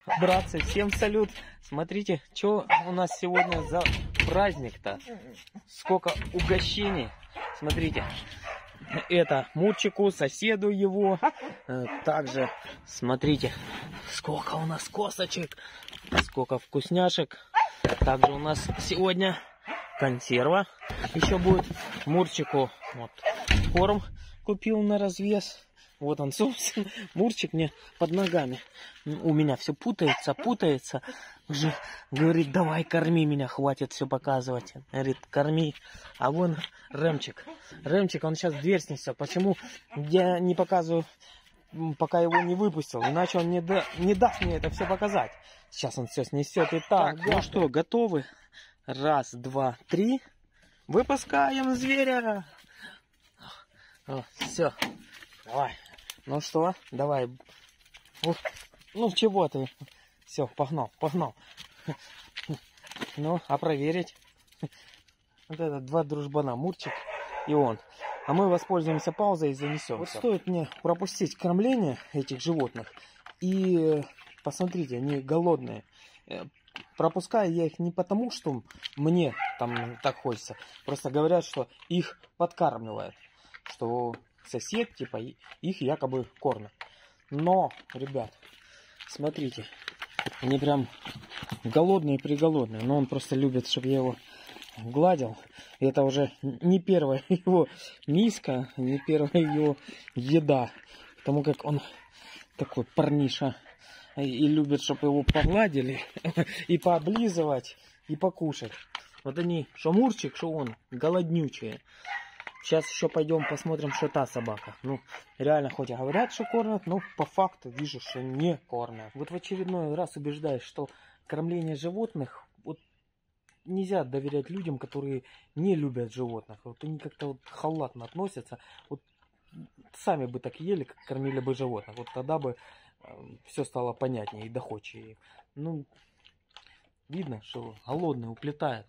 Братцы, всем салют. Смотрите, что у нас сегодня за праздник-то. Сколько угощений. Смотрите, это Мурчику, соседу его. Также, смотрите, сколько у нас косточек, сколько вкусняшек. Также у нас сегодня консерва еще будет. Мурчику вот корм купил на развес. Вот он, собственно, Мурчик мне под ногами. У меня все путается. Уже говорит, давай корми меня, хватит все показывать. Говорит, корми. А вон Рэмчик. Рэмчик, он сейчас дверь снесет. Почему я не показываю, пока его не выпустил? Иначе он не даст мне это все показать. Сейчас он все снесет. Итак, ну что, готовы? Раз, два, три. Выпускаем зверя. Все. Давай. Ну что, давай. Ну чего ты? Все, погнал. Ну, а проверить? Вот это два дружбана, Мурчик и он. А мы воспользуемся паузой и занесем. Вот стоит мне пропустить кормление этих животных. И посмотрите, они голодные. Пропускаю я их не потому, что мне там так хочется. Просто говорят, что их подкармливают. Что сосед, типа, их якобы кормят. Но, ребят, смотрите, они прям голодные-приголодные. Но он просто любит, чтобы я его гладил. И это уже не первая его миска, не первая его еда. Потому как он такой парниша. И любит, чтобы его погладили, и пооблизывать, и покушать. Вот они, что Мурчик, что он, голоднючие. Сейчас еще пойдем посмотрим, что та собака. Ну, реально, хоть и говорят, что кормят, но по факту вижу, что не кормят. Вот в очередной раз убеждаюсь, что кормление животных, вот нельзя доверять людям, которые не любят животных. Вот они как-то вот халатно относятся. Вот сами бы так ели, как кормили бы животных. Вот тогда бы все стало понятнее и доходчивее. Ну, видно, что голодный, уплетает.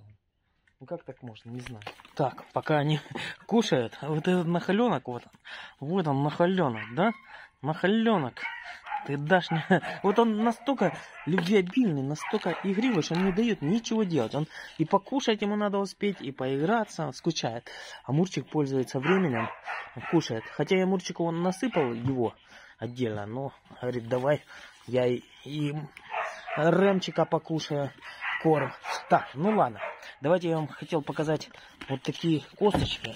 Ну как так можно, не знаю. Так, пока они кушают, вот этот нахаленок, вот он нахаленок, да? Нахаленок. Ты дашь мне... Вот он настолько любвеобильный, настолько игривый, что он не дает ничего делать. Он и покушать ему надо успеть, и поиграться, скучает. А Мурчик пользуется временем, кушает. Хотя я Мурчику насыпал его отдельно, но говорит, давай я и Рэмчика покушаю корм. Так, ну ладно. Давайте я вам хотел показать вот такие косточки.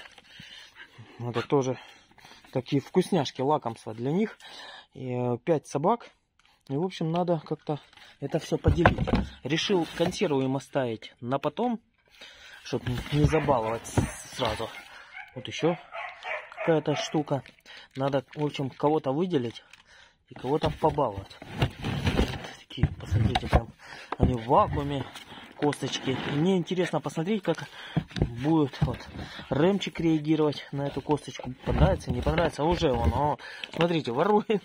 Это тоже такие вкусняшки, лакомства для них. И 5 собак. И, в общем, надо как-то это все поделить. Решил консерву им оставить на потом, чтобы не забаловать сразу. Вот еще какая-то штука. Надо, в общем, кого-то выделить и кого-то побаловать. Такие, посмотрите, прям они в вакууме, косточки. И мне интересно посмотреть, как будет вот Рэмчик реагировать на эту косточку. Понравится, не понравится. Уже он, смотрите, ворует.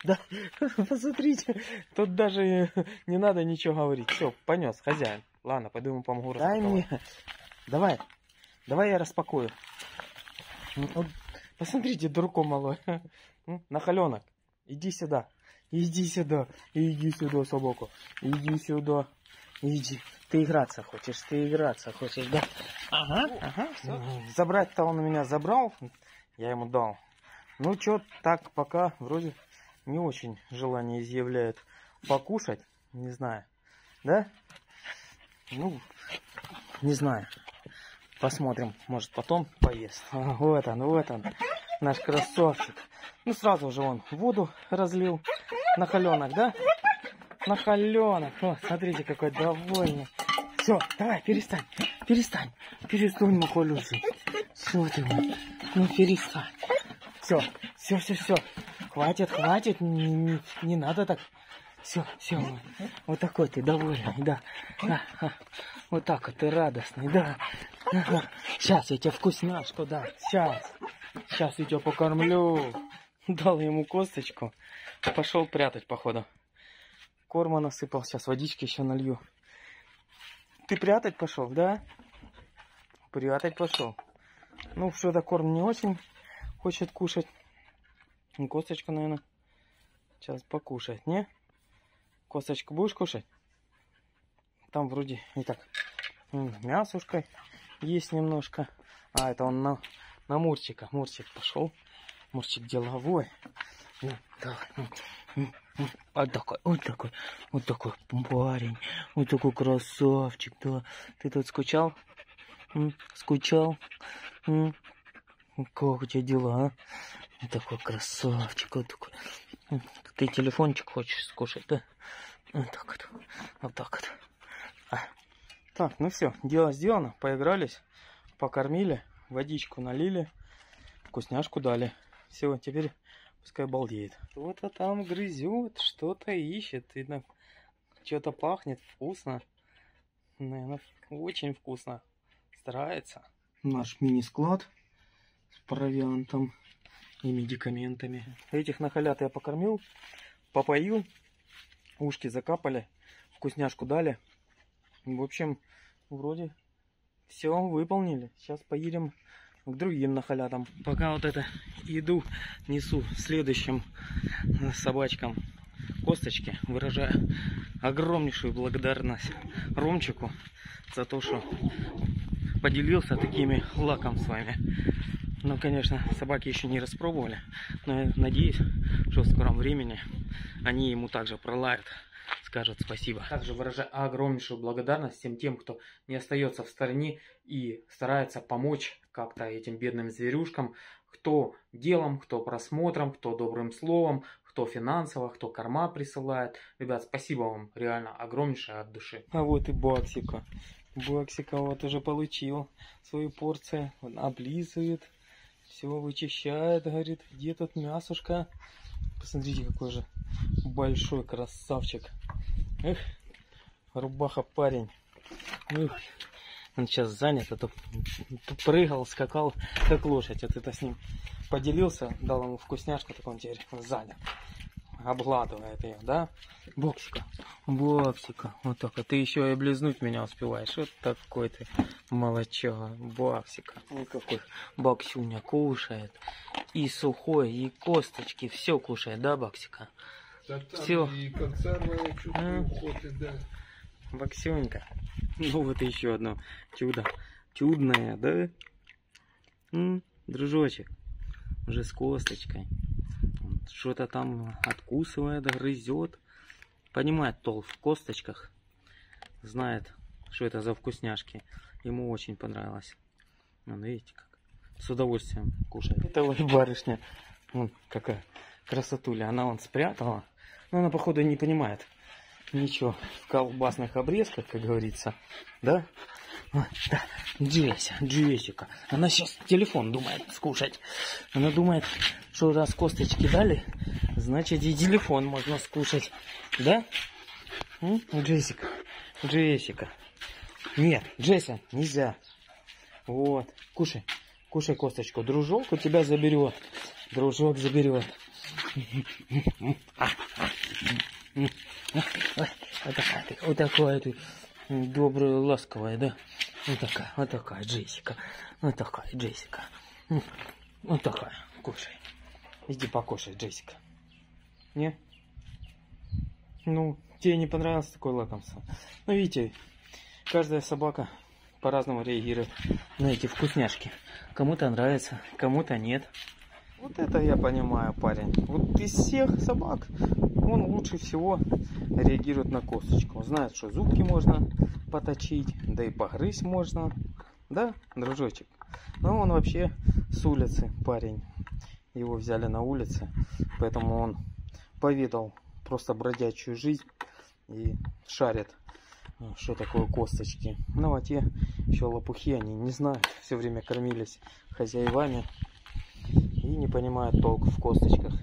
Да, посмотрите, тут даже не надо ничего говорить. Все, понес хозяин. Ладно, пойду ему помогу распаковать. Дай мне. Давай я распакую. Посмотрите, дурко малой. Нахаленок, иди сюда. Иди сюда, собака. Иди сюда. Иди. Ты играться хочешь, да? Ага. Забрать-то он у меня забрал. Я ему дал. Ну, что, так пока вроде не очень желание изъявляет покушать. Не знаю. Да? Ну, не знаю. Посмотрим, может потом поест. Вот он, наш красавчик. Ну сразу же он воду разлил. Нахаленок, да? Нахаленок. О, смотрите, какой довольный. Все, давай, перестань, нахалюшить. Что ты, ну перестань. Все. Хватит, не надо так. Все, вот такой ты довольный, да. Вот так вот ты радостный, да. Сейчас я тебе вкусняшку дам, сейчас я тебя покормлю. Дал ему косточку, пошел прятать, походу. Корма насыпал, сейчас водички еще налью. Ты прятать пошел, да? Прятать пошел. Ну, что-то корм не очень хочет кушать. Косточка, наверное, сейчас покушает, не? Косточку будешь кушать? Там вроде не так. Мясушка есть немножко. А, это он на Мурчика. Мурчик пошел. Мурчик деловой. Давай. Вот такой парень. Вот такой красавчик, да. Ты тут скучал? Скучал? Как у тебя дела, а? Вот такой красавчик, вот такой. Ты телефончик хочешь скушать, да? Вот так вот. Вот так вот. Так, ну все, дело сделано. Поигрались, покормили, водичку налили, вкусняшку дали. Все, теперь пускай балдеет. Что-то там грызет, что-то ищет. Видно, что-то пахнет вкусно. Наверное, очень вкусно. Старается. Наш мини-склад с провиантом и медикаментами. Этих нахалят я покормил, попоил, ушки закапали, вкусняшку дали. В общем, вроде все выполнили. Сейчас поедем к другим нахалятам. Пока вот это еду несу следующим собачкам косточки, выражаю огромнейшую благодарность Ромчику за то, что поделился такими лакомствами. Ну, конечно, собаки еще не распробовали, но я надеюсь, что в скором времени они ему также пролают, скажут спасибо. Также выражаю огромнейшую благодарность всем тем, кто не остается в стороне и старается помочь как-то этим бедным зверюшкам, кто делом, кто просмотром, кто добрым словом, кто финансово, кто корма присылает. Ребят, спасибо вам реально огромнейшее от души. А вот и Баксика. Баксика вот уже получил свою порцию, он облизывает, все вычищает, говорит, где тут мясушка. Посмотрите, какой же большой красавчик. Эх, рубаха парень. Эх, он сейчас занят, а то прыгал, скакал, как лошадь. Вот это с ним поделился, дал ему вкусняшку, так он теперь занят. Обгладывает ее, да? Боксика. Боксика. Вот так. А ты еще и облизнуть меня успеваешь. Вот такой ты молочага. Боксика. Вот какой Боксюня кушает. И сухой, и косточки. Все кушает, да, Боксика? Все. И консервы уходит, да. Боксюнька. Ну вот еще одно чудо. Чудное, да? Дружочек. Уже с косточкой. Что-то там откусывает, грызет. Понимает толк в косточках. Знает, что это за вкусняшки. Ему очень понравилось. Вон, видите, как с удовольствием кушает. Это вот барышня. Вон какая красотуля. Она вон спрятала. Но она, походу, не понимает ничего в колбасных обрезках, как говорится. Да? Да. Джессика. Она сейчас телефон думает скушать. Она думает, что раз косточки дали, значит и телефон можно скушать. Да? Джессика. Нет, Джесса, нельзя. Вот. Кушай косточку. Дружок у тебя заберет. Дружок заберет. Вот такая ты добрая, ласковая, да? Вот такая Джессика. Вот такая Джессика. Вот такая. Кушай. Иди покушай, Джессика. Не? Ну, тебе не понравилось такое лакомство? Ну, видите, каждая собака по-разному реагирует на эти вкусняшки. Кому-то нравится, кому-то нет. Вот это я понимаю, парень. Вот из всех собак он лучше всего реагирует на косточку. Он знает, что зубки можно поточить, да и погрызть можно. Да, дружочек? Но он вообще с улицы парень. Его взяли на улице, поэтому он повидал просто бродячую жизнь и шарит, что такое косточки. Ну а те еще лопухи, они не знают, все время кормились хозяевами и не понимают толк в косточках.